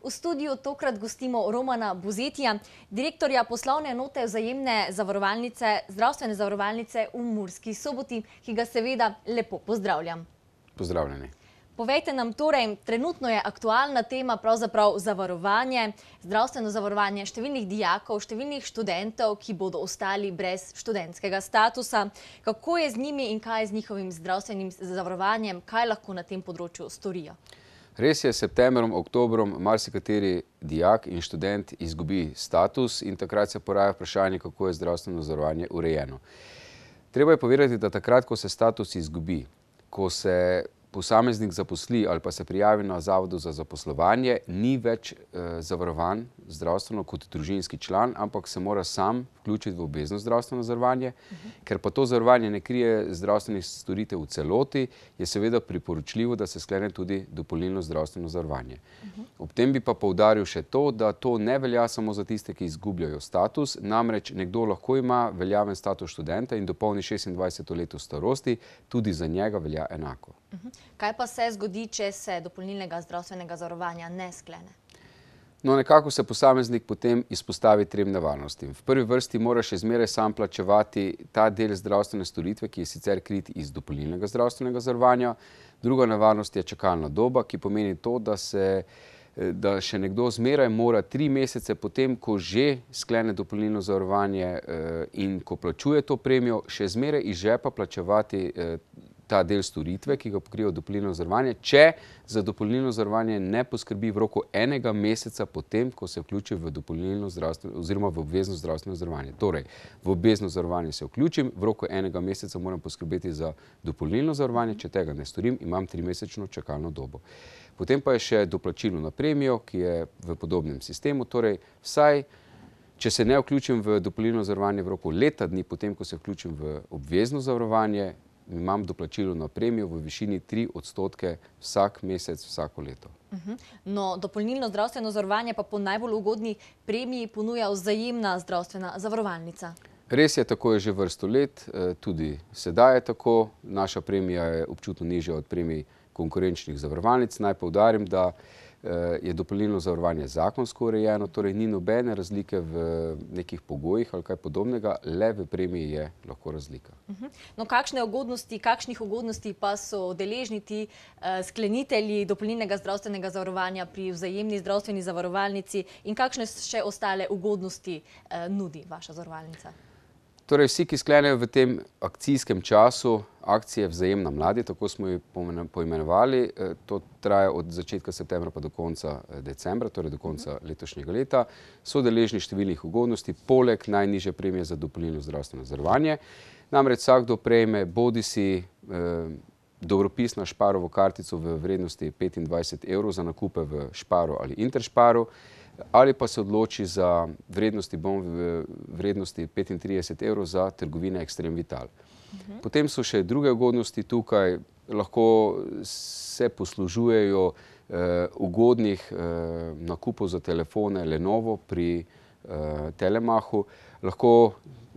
V studiu tokrat gostimo Romana Buzetija, direktorja poslovne enote vzajemne zavarovalnice, zdravstvene zavarovalnice v Murski Soboti, ki ga seveda lepo pozdravljam. Pozdravljeni. Povejte nam torej, trenutno je aktualna tema pravzaprav zavarovanje, zdravstveno zavarovanje številnih dijakov, številnih študentov, ki bodo ostali brez študentskega statusa. Kako je z njimi in kaj je z njihovim zdravstvenim zavarovanjem, kaj lahko na tem področju storijo? Res je, septembrom, oktobrom marsikateri dijak in študent izgubi status in takrat se poraja vprašanje, kako je zdravstveno zavarovanje urejeno. Treba je povedati, da takrat, ko se status izgubi, ko se posameznik zaposli ali pa se prijavi na zavodu za zaposlovanje, ni več zavarovan zdravstveno kot družinski član, ampak se mora sam vključiti v obvezno zdravstveno zavarovanje. Ker pa to zavarovanje ne krije zdravstvenih storitev v celoti, je seveda priporočljivo, da se sklene tudi dopolnilno zdravstveno zavarovanje. Ob tem bi pa poudaril še to, da to ne velja samo za tiste, ki izgubljajo status, namreč nekdo lahko ima veljaven status študenta in dopolni 26. leto starosti, tudi za njega velja enako. Kaj pa se zgodi, če se dopolnilnega zdravstvenega zavarovanja ne sklene? No, nekako se posameznik potem izpostavi trem nevarnostim. V prvi vrsti mora še zmeraj sam plačevati ta del zdravstvene storitve, ki je sicer krit iz dopolnilnega zdravstvenega zavarovanja. Druga nevarnost je čakalna doba, ki pomeni to, da še nekdo zmeraj mora 3 mesece potem, ko že sklene dopolnilno zavarovanje in ko plačuje to premijo, še zmeraj iz žepa plačevati ta del storitve, ki ga pokriva dopolnilno zavarovanje, če za dopolnilno zavarovanje ne poskrbi v roku 1 meseca potem, ko se vključi v dopolnilno zdravstveno oziroma v obvezno zdravstveno zavarovanje. Torej, v obvezno zavarovanje se vključim, v roku 1 meseca moram poskrbeti za dopolnilno zavarovanje, če tega ne storim, imam 3-mesečno čakalno dobo. Potem pa je še doplačilo na premijo, ki je v podobnem sistemu, torej vsaj, če se ne vključim v dopolnilno zavarovanje v roku leta dni, potem, ko se vključim v obvezno zavarovanje, imam doplačilo na premijo v višini 3% vsak mesec, vsako leto. No, dopolnilno zdravstveno zavarovanje pa po najbolj ugodni premiji ponuja Vzajemna zdravstvena zavarovalnica. Res je, tako je že vrsto let, tudi sedaj je tako. Naša premija je občutno nižja od premij konkurenčnih zavarovalnic. Naj poudarim, da je dopolnilno zavarovanje zakonsko urejeno, torej ni nobene razlike v nekih pogojih ali kaj podobnega, le v premiji je lahko razlika. No, kakšnih ugodnosti pa so deležni ti sklenitelji dopolnilnega zdravstvenega zavarovanja pri Vzajemni zdravstveni zavarovalnici in kakšne še ostale ugodnosti nudi vaša zavarovalnica? Torej, vsi, ki sklenejo v tem akcijskem času akcije Vzajemna mladi, tako smo jo poimenovali, to traja od začetka septembra pa do konca decembra, torej do konca letošnjega leta, so deležni številnih ugodnosti, poleg najnižje premije za dopolnilno zdravstveno zavarovanje. Namreč vsakdo prejme bodisi dobropis na Sparovo kartico v vrednosti 25 € za nakupe v Sparu ali Intersparu, ali pa se odloči za vrednosti bon v vrednosti 35 € za trgovine Extreme Vital. Potem so še druge ugodnosti tukaj, lahko se poslužujejo ugodnih nakupov za telefone Lenovo pri Telemachu, lahko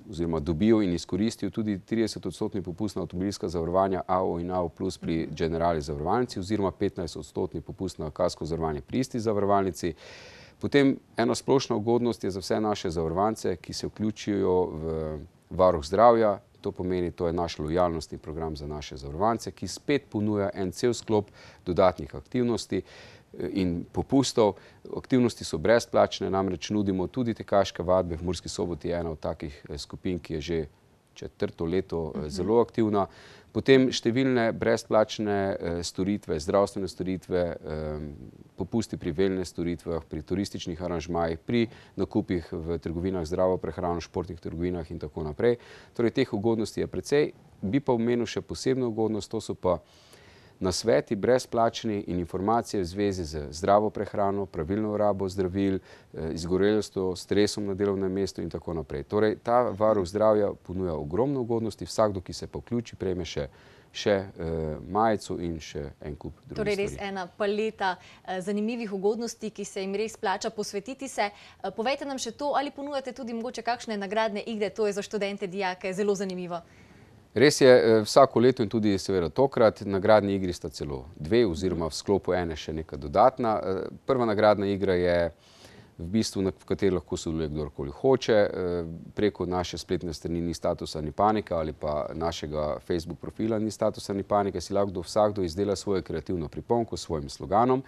oziroma dobijo in izkoristijo tudi 30% popust na avtomobilska zavarovanja AO in AO Plus pri Generali zavarovalnici oziroma 15% popust na kasko zavarovanje pri isti zavarovalnici. Potem ena splošna ugodnost je za vse naše zavarovance, ki se vključijo v varuh zdravja, to pomeni, to je naš lojalnostni program za naše zavarovance, ki spet ponuja en cel sklop dodatnih aktivnosti in popustov. Aktivnosti so brezplačne, namreč nudimo tudi tekaške vadbe, v Murski Soboti je ena od takih skupin, ki je že 4. leto zelo aktivna. Potem številne brezplačne storitve, zdravstvene storitve, popusti pri wellness storitvah, pri turističnih aranžmajih, pri nakupih v trgovinah zdravo prehrano, športnih trgovinah in tako naprej. Torej, teh ugodnosti je precej. Bi pa omenil še posebno ugodnost, to so pa nasveti brezplačni in informacije v zvezi z zdravo prehrano, pravilno rabo zdravil, izgorelostjo, stresom na delovnem mestu in tako naprej. Torej, ta varuh zdravja ponuja ogromno ugodnosti, vsakdo, ki se pa vključi, prejme še majico in še en kup drugih stvari. Torej, res ena paleta zanimivih ugodnosti, ki se jim res plača posvetiti se. Povejte nam še to, ali ponujate tudi mogoče kakšne nagradne igre, to je za študente, dijake zelo zanimivo. Res je, vsako leto in tudi seveda tokrat, nagradni igri sta celo dve, oziroma v sklopu ene še neka dodatna. Prva nagradna igra je v bistvu, v kateri lahko sodeluje kdorkoli hoče. Preko naše spletne strani Ni statusa, ni panike ali pa našega Facebook profila Ni statusa, ni panike si lahko vsakdo izdela svojo kreativno priponko s svojim sloganom.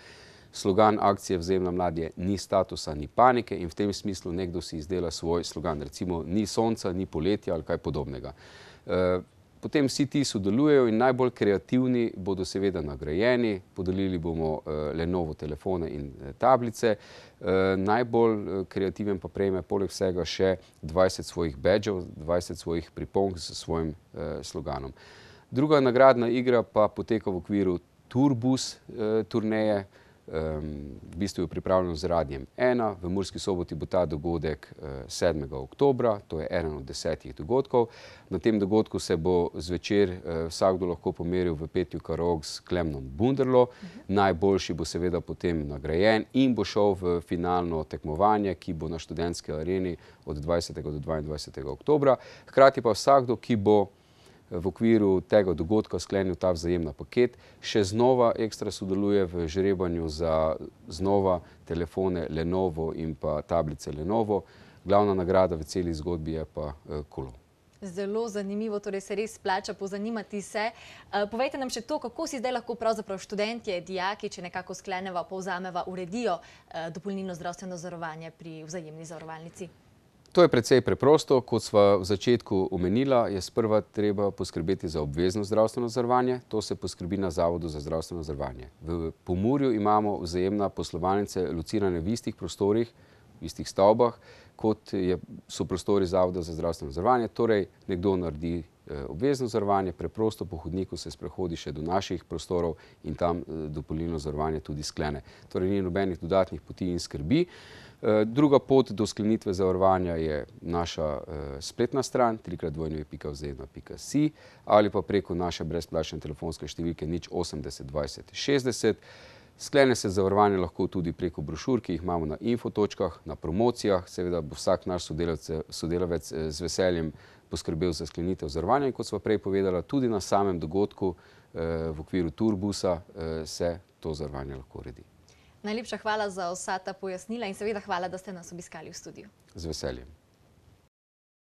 Slogan akcije Vzajemna mladi je Ni statusa, ni panike, in v tem smislu nekdo si izdela svoj slogan, recimo ni sonca, ni poletja ali kaj podobnega. Potem vsi ti sodelujejo in najbolj kreativni bodo seveda nagrajeni. Podelili bomo Lenovo telefone in tablice. Najbolj kreativen pa prejme poleg vsega še 20 svojih badgeov, 20 svojih priponk s svojim sloganom. Druga nagradna igra pa poteka v okviru Turbus turneje. V bistvu je pripravljeno z Radiem 1. V Murski Soboti bo ta dogodek 7. oktobra, to je eden od 10 dogodkov. Na tem dogodku se bo zvečer vsakdo lahko pomeril v petju Karaoke s Klemnom Bunderlo. Najboljši bo seveda potem nagrajen in bo šel v finalno tekmovanje, ki bo na Študentski areni od 20. do 22. oktobra. Hkrati pa vsakdo, ki bo v okviru tega dogodka sklenil ta vzajemna paket, še znova ekstra sodeluje v žrebanju za znova telefone Lenovo in pa tablice Lenovo. Glavna nagrada v celi zgodbi je pa kolo. Zelo zanimivo, torej se res splača pozanimati se. Povejte nam še to, kako si zdaj lahko pravzaprav študentje, dijaki, če nekako skleneva, povzameva, uredijo dopolnilno zdravstveno zavarovanje pri Vzajemni zavarovalnici. To je precej preprosto. Kot sva v začetku omenila, je sprva treba poskrbeti za obvezno zdravstveno zavarovanje. To se poskrbi na Zavodu za zdravstveno zavarovanje. V Pomurju imamo Vzajemna poslovalnice locirane v istih prostorih, v istih stavbah, kot so prostori Zavoda za zdravstveno zavarovanje. Torej, nekdo naredi obvezno zavarovanje, preprosto po hodniku se sprehodi še do naših prostorov in tam dopolnilno zavarovanje tudi sklene. Torej, ni nobenih dodatnih poti in skrbi. Druga pot do sklenitve zavarovanja je naša spletna stran www.vzajemna.si ali pa preko naše brezplačne telefonske številke 080 20 60. Sklene se zavarovanje lahko tudi preko brošur, ki jih imamo na infotočkah, na promocijah. Seveda bo vsak naš sodelavec z veseljem poskrbel za sklenitev zavarovanja in kot sva prej povedala, tudi na samem dogodku v okviru Turbusa se to zavarovanje lahko uredi. Najlepša hvala za vsa ta pojasnila in seveda hvala, da ste nas obiskali v studiu. Z veseljem.